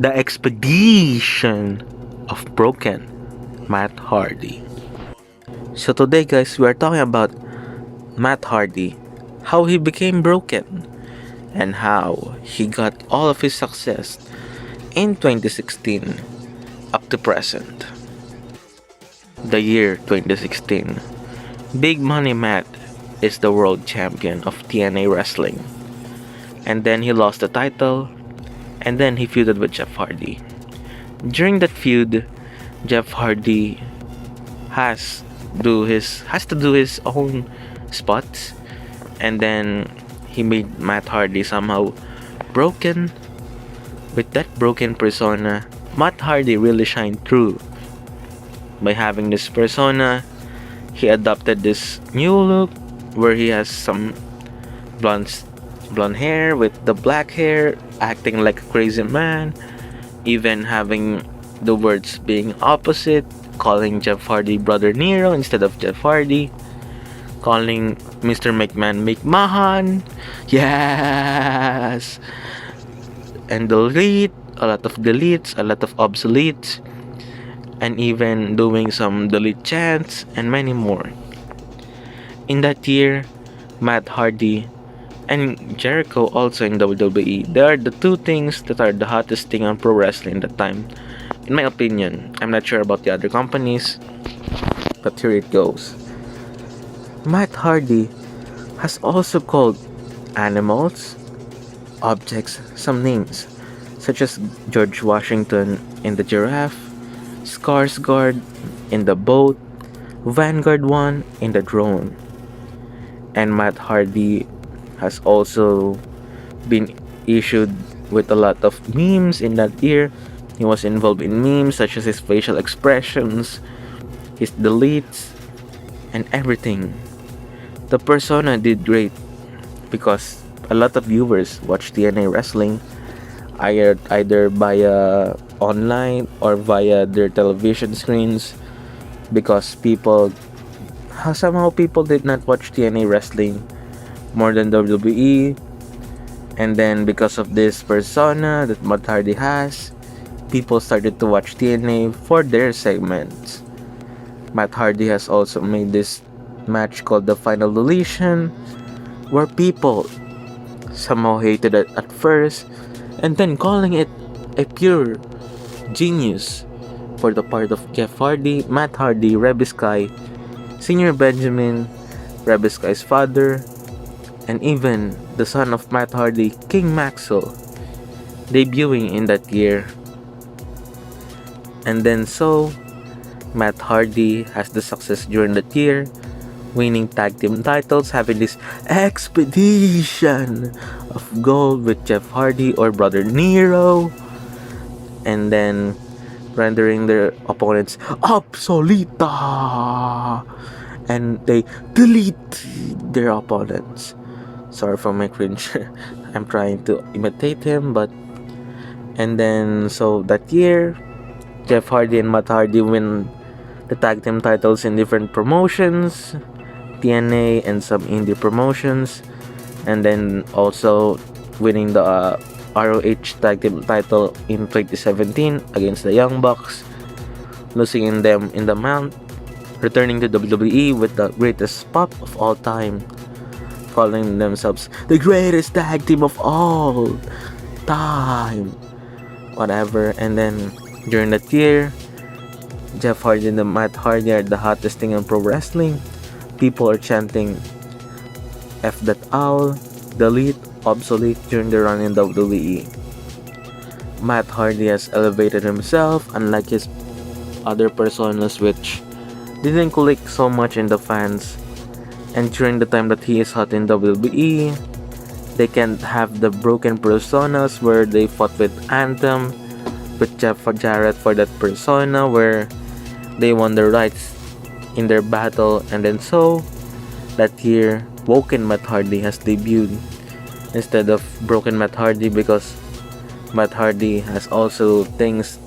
The Expedition of Broken Matt Hardy. So today guys, we are talking about Matt Hardy, how he became broken, and how he got all of his success in 2016 up to present. The year 2016. Big Money Matt is the world champion of TNA wrestling. And then he lost the title, and then he feuded with Jeff Hardy. During that feud, Jeff Hardy has to do his own spots, and then he made Matt Hardy somehow broken. With that broken persona, Matt Hardy really shined through. By having this persona, he adopted this new look where he has some blonde blonde hair with the black hair, acting like a crazy man, even having the words being opposite, calling Jeff Hardy Brother Nero instead of Jeff Hardy, calling Mr. McMahon McMahon. Yes! And delete, a lot of deletes, a lot of obsoletes, and even doing some delete chants and many more. In that year, Matt Hardy and Jericho also in WWE, they are the two things that are the hottest thing on pro wrestling at the time. In my opinion, I'm not sure about the other companies, but here it goes. Matt Hardy has also called animals, objects, some names, such as George Washington in the giraffe, Skarsgård in the boat, Vanguard 1 in the drone. And Matt Hardy has also been issued with a lot of memes in that year. He was involved in memes such as his facial expressions, his deletes, and everything. The persona did great because a lot of viewers watch TNA wrestling either via online or via their television screens, because somehow people did not watch TNA wrestling more than WWE. And then because of this persona that Matt Hardy has, people started to watch TNA for their segments. Matt Hardy has also made this match called the Final Deletion, where people somehow hated it at first, and then calling it a pure genius for the part of Jeff Hardy, Matt Hardy, Rebisky, Senior Benjamin, Rebisky's father, and even the son of Matt Hardy, King Maxwell, debuting in that year. And then so, Matt Hardy has the success during that year, winning tag team titles, having this expedition of gold with Jeff Hardy or Brother Nero, and then rendering their opponents obsolete, and they delete their opponents. Sorry for my cringe. I'm trying to imitate him, but and then so that year, Jeff Hardy and Matt Hardy win the tag team titles in different promotions, TNA and some indie promotions, and then also winning the ROH tag team title in 2017 against the Young Bucks, losing in them in the mount, returning to WWE with the greatest pop of all time, calling themselves the greatest tag team of all time, whatever. And then during that year, Jeff Hardy and Matt Hardy are the hottest thing in pro wrestling. People are chanting F that owl, delete, obsolete during the run in WWE. Matt Hardy has elevated himself, unlike his other personas which didn't click so much in the fans. And during the time that he is hot in WWE, they can't have the broken personas where they fought with Anthem, with Jeff Jarrett for that persona where they won the rights in their battle. And then so, that year, Woken Matt Hardy has debuted instead of Broken Matt Hardy, because Matt Hardy has also things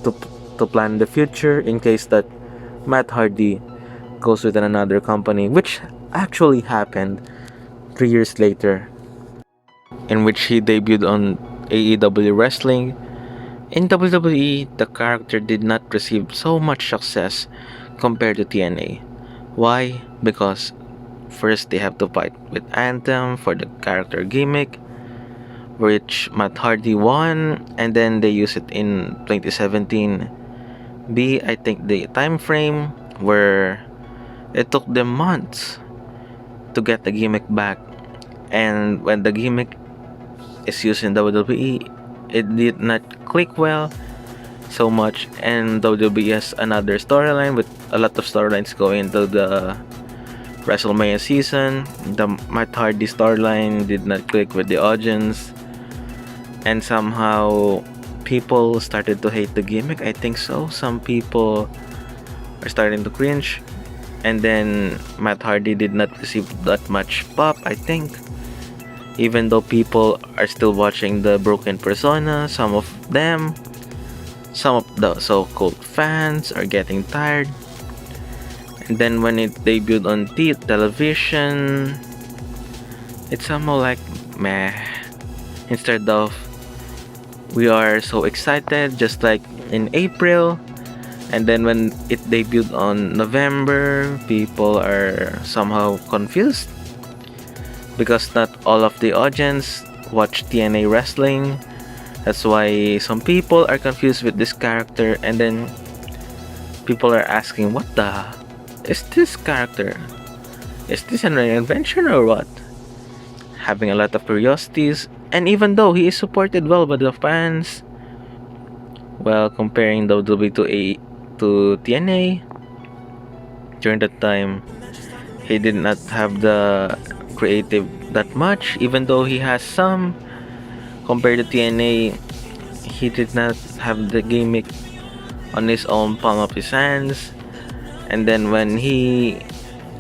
to plan the future in case that Matt Hardy goes with another company, which actually happened 3 years later, in which he debuted on AEW Wrestling In WWE, the character did not receive so much success compared to TNA. Why? Because first they have to fight with Anthem for the character gimmick, which Matt Hardy won, and then they use it in 2017. B, I think the time frame where it took them months to get the gimmick back, and when the gimmick is used in WWE, it did not click well so much, and WWE has another storyline with a lot of storylines going into the WrestleMania season. The Matt Hardy storyline did not click with the audience, and somehow people started to hate the gimmick. I think so. Some people are starting to cringe, and then Matt Hardy did not receive that much pop, I think. Even though people are still watching the Broken Persona, some of the so-called fans are getting tired. And then when it debuted on television, it's somehow like meh. Instead of we are so excited, just like in April, and then when it debuted on November, people are somehow confused because not all of the audience watch TNA wrestling. That's why some people are confused with this character, and then people are asking, what the is this character? Is this an reinvention or what? Having a lot of curiosities, and even though he is supported well by the fans, well, comparing WWE to TNA, during that time, he did not have the creative that much, even though he has some. Compared to TNA, he did not have the gimmick on his own palm of his hands. And then when he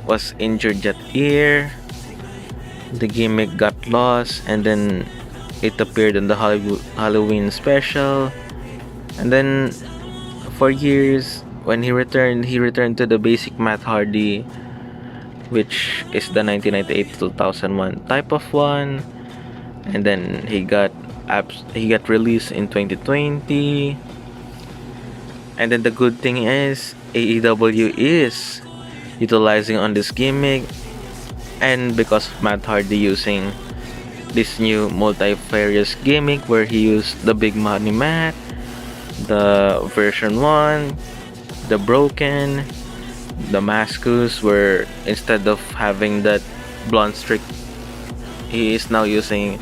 was injured that year, the gimmick got lost, and then it appeared in the Halloween special. And then for years, when he returned to the basic Matt Hardy, which is the 1998 2001 type of one. And then he got released in 2020. And then the good thing is AEW is utilizing on this gimmick, and because of Matt Hardy using this new multifarious gimmick where he used the big money mat, the version 1, the broken, the mascus, where instead of having that blonde streak, he is now using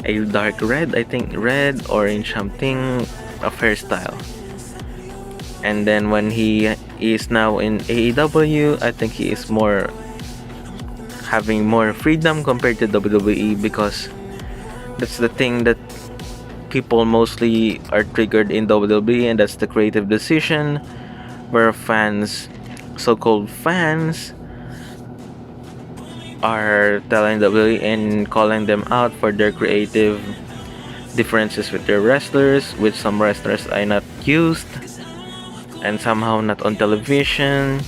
a dark red, I think red, orange something of hairstyle. And then when he is now in AEW, I think he is more having more freedom compared to WWE, because that's the thing that people mostly are triggered in WWE, and that's the creative decision where fans, so-called fans, are telling WWE and calling them out for their creative differences with their wrestlers, which some wrestlers are not used and somehow not on television,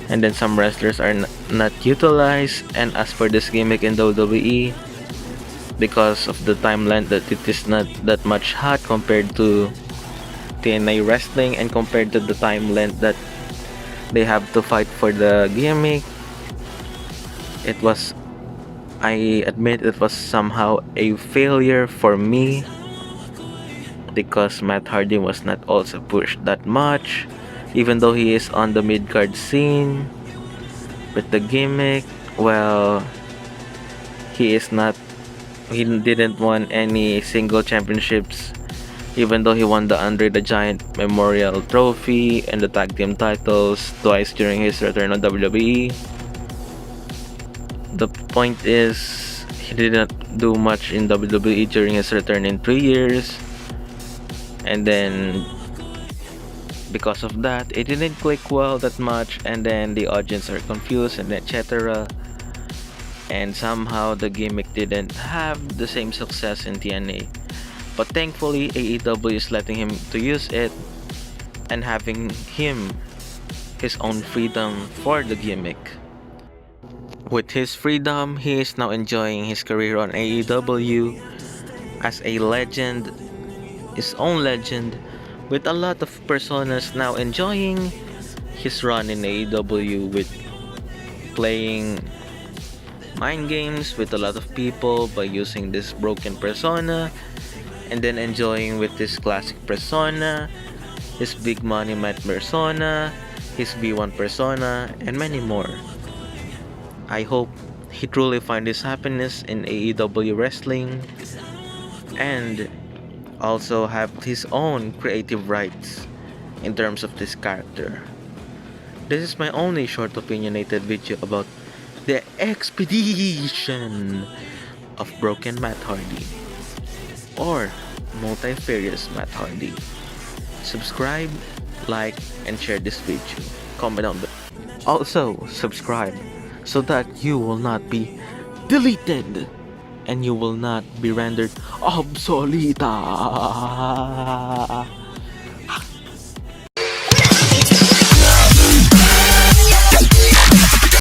and then some wrestlers are not utilized. And as for this gimmick in WWE, because of the timeline that it is not that much hot compared to TNA wrestling, and compared to the time length that they have to fight for the gimmick, it was, I admit, it was somehow a failure for me, because Matt Hardy was not also pushed that much, even though he is on the mid-card scene with the gimmick. Well, he is not, he didn't won any single championships, even though he won the Andre the Giant Memorial Trophy and the tag team titles twice during his return on WWE. The point is, he did not do much in WWE during his return in 3 years, and then because of that, it didn't click well that much, and then the audience are confused and etc. And somehow the gimmick didn't have the same success in TNA. But thankfully, AEW is letting him to use it and having him his own freedom for the gimmick. With his freedom, he is now enjoying his career on AEW as a legend his own legend with a lot of personas now enjoying his run in AEW with playing mind games with a lot of people by using this broken persona and then enjoying with this classic persona, his big money mat persona, his V1 persona, and many more. I hope he truly finds his happiness in AEW wrestling and also have his own creative rights in terms of this character. This is my only short opinionated video about the expedition of Broken Matt Hardy or Multifarious Matt Hardy. Subscribe, like, and share this video. Comment down below. Also, subscribe so that you will not be deleted and you will not be rendered obsolete.